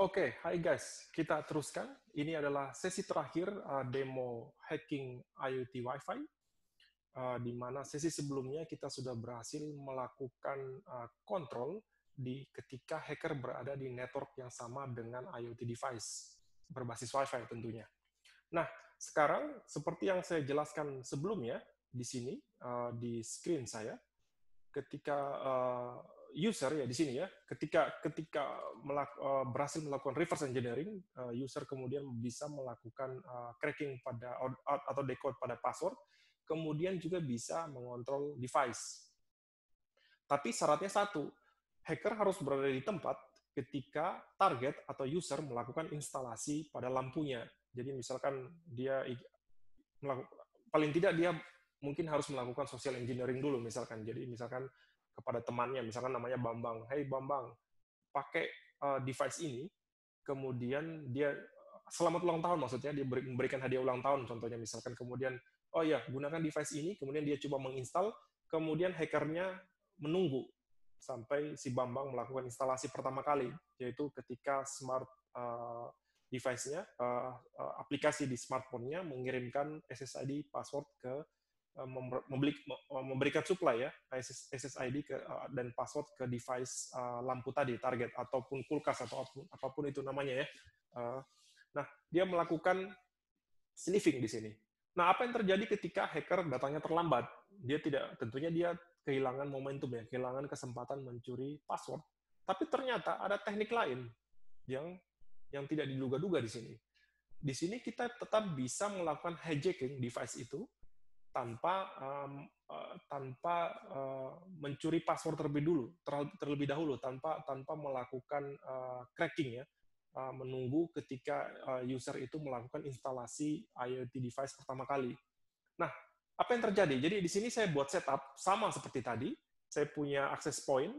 Oke, hai guys. Kita teruskan. Ini adalah sesi terakhir demo hacking IoT Wi-Fi, di mana sesi sebelumnya kita sudah berhasil melakukan kontrol ketika hacker berada di network yang sama dengan IoT device berbasis Wi-Fi tentunya. Nah, sekarang seperti yang saya jelaskan sebelumnya di sini di screen saya, ketika user ya di sini ya, ketika berhasil melakukan reverse engineering, user kemudian bisa melakukan cracking pada atau decode pada password, kemudian juga bisa mengontrol device. Tapi syaratnya satu, hacker harus berada di tempat ketika target atau user melakukan instalasi pada lampunya. Jadi misalkan dia paling tidak dia mungkin harus melakukan social engineering dulu misalkan. Jadi misalkan kepada temannya, misalkan namanya Bambang, hey Bambang, pakai device ini, kemudian dia selamat ulang tahun maksudnya, dia memberikan hadiah ulang tahun contohnya misalkan, kemudian oh ya gunakan device ini, kemudian dia coba menginstal, kemudian hackernya menunggu sampai si Bambang melakukan instalasi pertama kali, yaitu ketika smart device-nya, aplikasi di smartphone-nya mengirimkan SSID password ke memberikan supply ya SSID dan password ke device lampu tadi target ataupun kulkas atau apapun itu namanya ya. Nah, dia melakukan sniffing di sini. Nah, apa yang terjadi ketika hacker datangnya terlambat? Tentunya dia kehilangan momentum ya, kehilangan kesempatan mencuri password. Tapi ternyata ada teknik lain yang tidak diduga-duga di sini. Di sini kita tetap bisa melakukan hijacking device itu tanpa mencuri password terlebih dahulu, tanpa melakukan cracking ya, menunggu ketika user itu melakukan instalasi IoT device pertama kali. Nah, apa yang terjadi? Jadi di sini saya buat setup sama seperti tadi. Saya punya access point,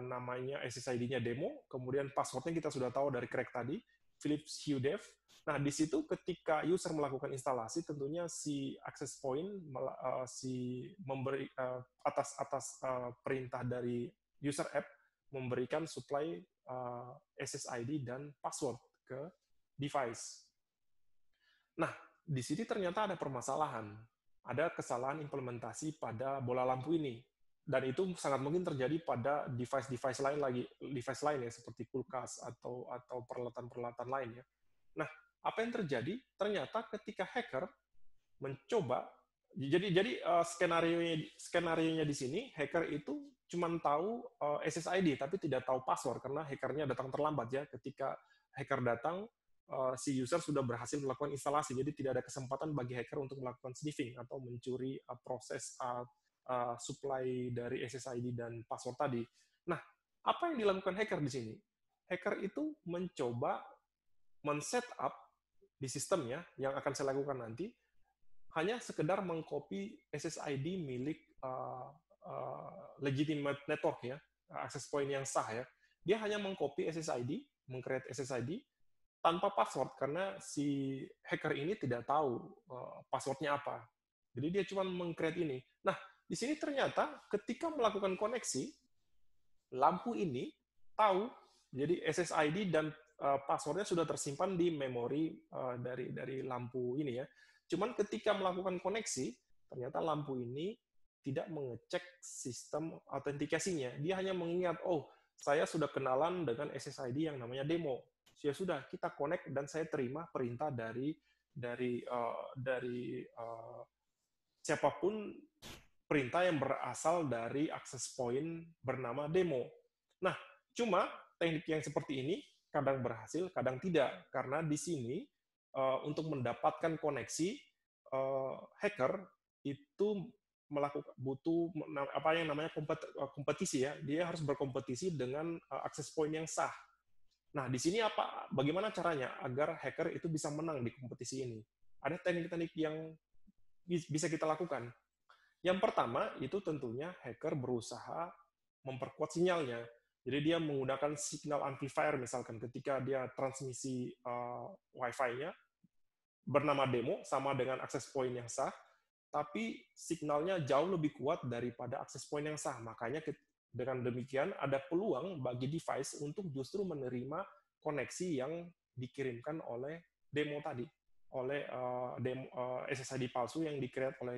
namanya SSID-nya demo, kemudian passwordnya kita sudah tahu dari crack tadi, Philips Hue Dev. Nah, di situ ketika user melakukan instalasi, tentunya si access point memberi atas perintah dari user app memberikan supply SSID dan password ke device. Nah, di sini ternyata ada permasalahan. Ada kesalahan implementasi pada bola lampu ini. Dan itu sangat mungkin terjadi pada device lain ya, seperti kulkas atau peralatan-peralatan lain ya. Nah, apa yang terjadi? Ternyata ketika hacker mencoba, jadi skenario-nya di sini, hacker itu cuma tahu SSID, tapi tidak tahu password, karena hackernya datang terlambat ya. Ketika hacker datang, si user sudah berhasil melakukan instalasi, jadi tidak ada kesempatan bagi hacker untuk melakukan sniffing atau mencuri proses supply dari SSID dan password tadi. Nah, apa yang dilakukan hacker di sini? Hacker itu mencoba men-set up di sistemnya, yang akan saya lakukan nanti, hanya sekedar mengcopy SSID milik legitimate network ya, access point yang sah ya. Dia hanya mengcopy SSID, meng-create SSID, tanpa password karena si hacker ini tidak tahu passwordnya apa. Jadi dia cuma meng-create ini. Nah, di sini ternyata ketika melakukan koneksi, lampu ini tahu, jadi SSID dan passwordnya sudah tersimpan di memori dari lampu ini ya. Cuman ketika melakukan koneksi, ternyata lampu ini tidak mengecek sistem autentikasinya. Dia hanya mengingat, oh, saya sudah kenalan dengan SSID yang namanya demo. Ya sudah, kita connect dan saya terima perintah dari siapapun, perintah yang berasal dari access point bernama demo. Nah, cuma teknik yang seperti ini kadang berhasil, kadang tidak, karena di sini untuk mendapatkan koneksi, hacker itu butuh apa yang namanya kompetisi ya. Dia harus berkompetisi dengan access point yang sah. Nah, di sini bagaimana caranya agar hacker itu bisa menang di kompetisi ini? Ada teknik-teknik yang bisa kita lakukan. Yang pertama, itu tentunya hacker berusaha memperkuat sinyalnya. Jadi dia menggunakan signal amplifier misalkan ketika dia transmisi Wi-Fi-nya bernama demo sama dengan access point yang sah, tapi signalnya jauh lebih kuat daripada access point yang sah. Makanya dengan demikian ada peluang bagi device untuk justru menerima koneksi yang dikirimkan oleh demo tadi, oleh SSID palsu yang di-create oleh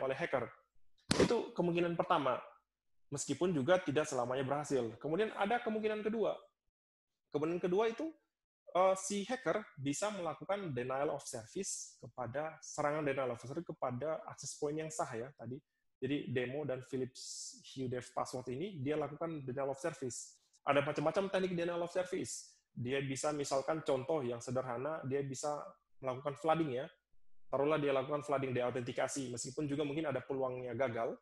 oleh hacker. Itu kemungkinan pertama, meskipun juga tidak selamanya berhasil. Kemudian ada kemungkinan kedua. Kemungkinan kedua itu si hacker bisa melakukan denial of service serangan denial of service kepada access point yang sah ya tadi. Jadi demo dan Philips Hue Dev password ini dia lakukan denial of service. Ada macam-macam teknik denial of service. Dia bisa misalkan contoh yang sederhana, dia bisa melakukan flooding ya. Taruhlah dia lakukan flooding deautentikasi, meskipun juga mungkin ada peluangnya gagal,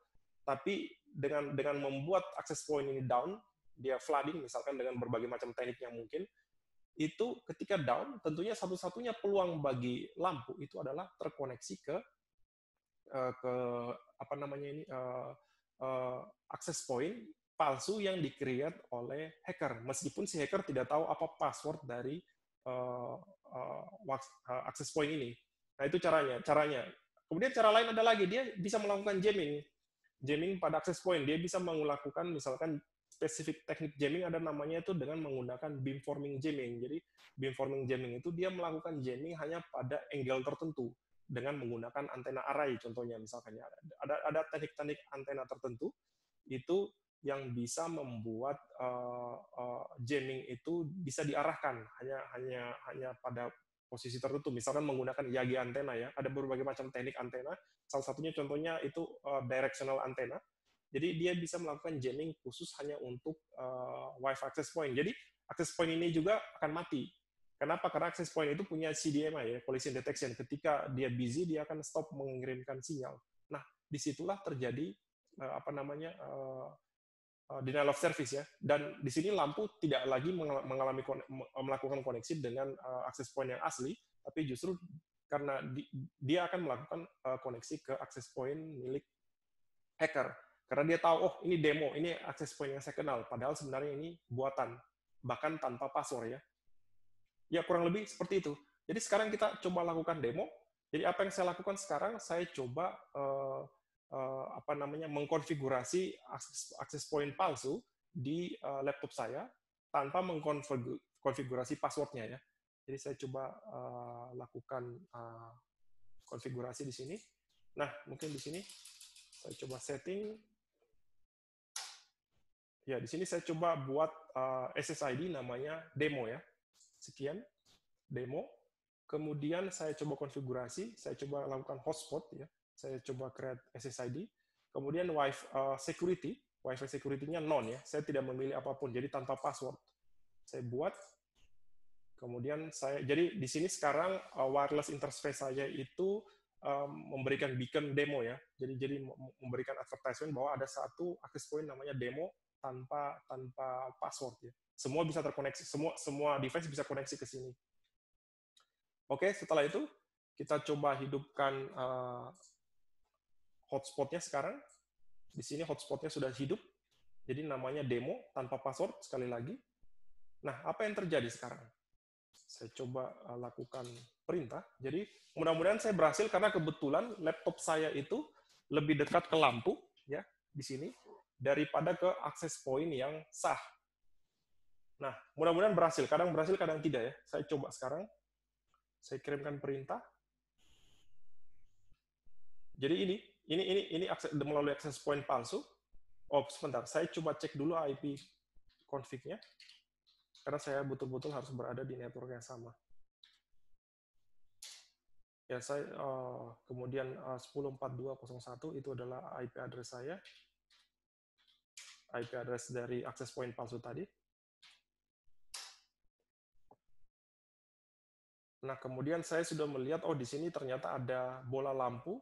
tapi dengan membuat access point ini down, dia flooding misalkan dengan berbagai macam teknik yang mungkin, itu ketika down, tentunya satu-satunya peluang bagi lampu itu adalah terkoneksi ke apa namanya ini access point palsu yang di-create oleh hacker, meskipun si hacker tidak tahu apa password dari access point ini. Nah, itu caranya. Kemudian cara lain ada lagi, dia bisa melakukan jamming pada access point. Dia bisa melakukan misalkan spesifik teknik jamming ada namanya itu dengan menggunakan beamforming jamming. Jadi beamforming jamming itu dia melakukan jamming hanya pada angle tertentu dengan menggunakan antena array contohnya misalkan ya. Ada teknik-teknik antena tertentu itu yang bisa membuat jamming itu bisa diarahkan hanya pada posisi tertentu, misalkan menggunakan IAG antena ya. Ada berbagai macam teknik antena. Salah satunya contohnya itu directional antena. Jadi dia bisa melakukan jamming khusus hanya untuk Wi-Fi access point. Jadi access point ini juga akan mati. Kenapa? Karena access point itu punya CDMA ya, collision detection. Ketika dia busy, dia akan stop mengirimkan sinyal. Nah, disitulah terjadi denial of service ya. Dan di sini lampu tidak lagi melakukan koneksi dengan access point yang asli, tapi justru karena dia akan melakukan koneksi ke access point milik hacker. Karena dia tahu, oh ini demo, ini access point yang saya kenal, padahal sebenarnya ini buatan, bahkan tanpa password ya. Ya kurang lebih seperti itu. Jadi sekarang kita coba lakukan demo. Jadi apa yang saya lakukan sekarang, saya coba mengkonfigurasi access point palsu di laptop saya tanpa mengkonfigurasi passwordnya ya. Jadi saya coba lakukan konfigurasi di sini. Nah, mungkin di sini saya coba setting. Ya, di sini saya coba buat SSID namanya demo ya. Sekian demo. Kemudian saya coba konfigurasi, saya coba lakukan hotspot ya. Saya coba create SSID. Kemudian Wi-Fi security-nya none ya. Saya tidak memilih apapun, jadi tanpa password. Saya buat. Kemudian jadi di sini sekarang wireless interface saya itu memberikan beacon demo ya. Jadi memberikan advertisement bahwa ada satu access point namanya demo tanpa password ya. Semua bisa terkoneksi, semua device bisa koneksi ke sini. Oke, setelah itu kita coba hidupkan hotspotnya sekarang. Di sini hotspotnya sudah hidup. Jadi namanya demo tanpa password sekali lagi. Nah, apa yang terjadi sekarang? Saya coba lakukan perintah. Jadi mudah-mudahan saya berhasil karena kebetulan laptop saya itu lebih dekat ke lampu ya di sini daripada ke access point yang sah. Nah, mudah-mudahan berhasil. Kadang berhasil, kadang tidak ya. Saya coba sekarang. Saya kirimkan perintah. Jadi ini melalui access point palsu. Oh, sebentar. Saya coba cek dulu IP config-nya. Karena saya betul-betul harus berada di network yang sama. Ya, saya kemudian 104201 itu adalah IP address saya. IP address dari access point palsu tadi. Nah, kemudian saya sudah melihat, oh di sini ternyata ada bola lampu,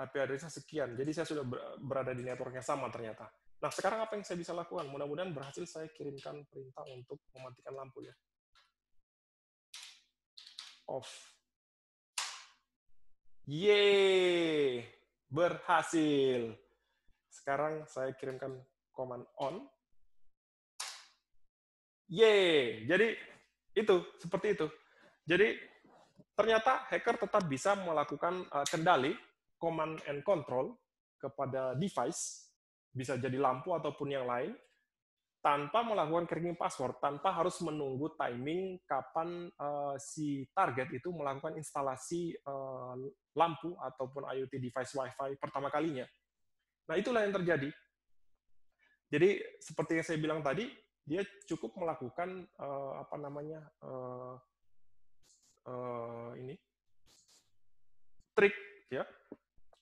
IP address-nya sekian. Jadi saya sudah berada di network yang sama ternyata. Nah, sekarang apa yang saya bisa lakukan? Mudah-mudahan berhasil saya kirimkan perintah untuk mematikan lampu ya. Off. Yeay! Berhasil. Sekarang saya kirimkan command on. Yeay! Jadi itu, seperti itu. Jadi ternyata hacker tetap bisa melakukan kendali, command and control kepada device, bisa jadi lampu ataupun yang lain, tanpa melakukan cracking password, tanpa harus menunggu timing kapan si target itu melakukan instalasi lampu ataupun IoT device Wi-Fi pertama kalinya. Nah, itulah yang terjadi. Jadi seperti yang saya bilang tadi, dia cukup melakukan ini trik ya,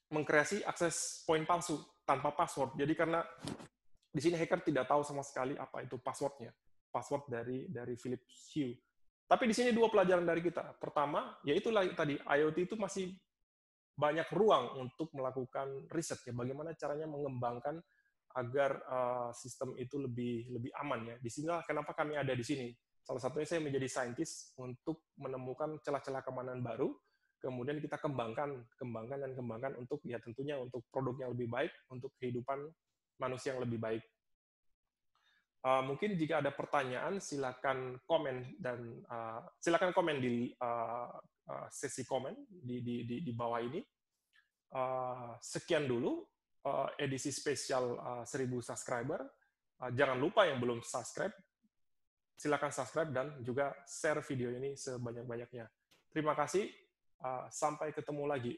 mengkreasi akses point palsu tanpa password. Jadi karena di sini hacker tidak tahu sama sekali apa itu passwordnya, password dari Philips Hue. Tapi di sini dua pelajaran dari kita. Pertama, yaitulah tadi IoT itu masih banyak ruang untuk melakukan riset ya, bagaimana caranya mengembangkan agar sistem itu lebih aman ya. Di sinilah kenapa kami ada di sini. Salah satunya saya menjadi saintis untuk menemukan celah-celah keamanan baru, kemudian kita kembangkan untuk ya tentunya untuk produk yang lebih baik, untuk kehidupan manusia yang lebih baik. Mungkin jika ada pertanyaan silakan komen silakan komen di sesi komen di bawah ini. Sekian dulu edisi spesial 1000 subscriber. Jangan lupa yang belum subscribe, silakan subscribe dan juga share video ini sebanyak-banyaknya. Terima kasih. Sampai ketemu lagi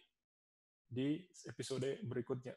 di episode berikutnya.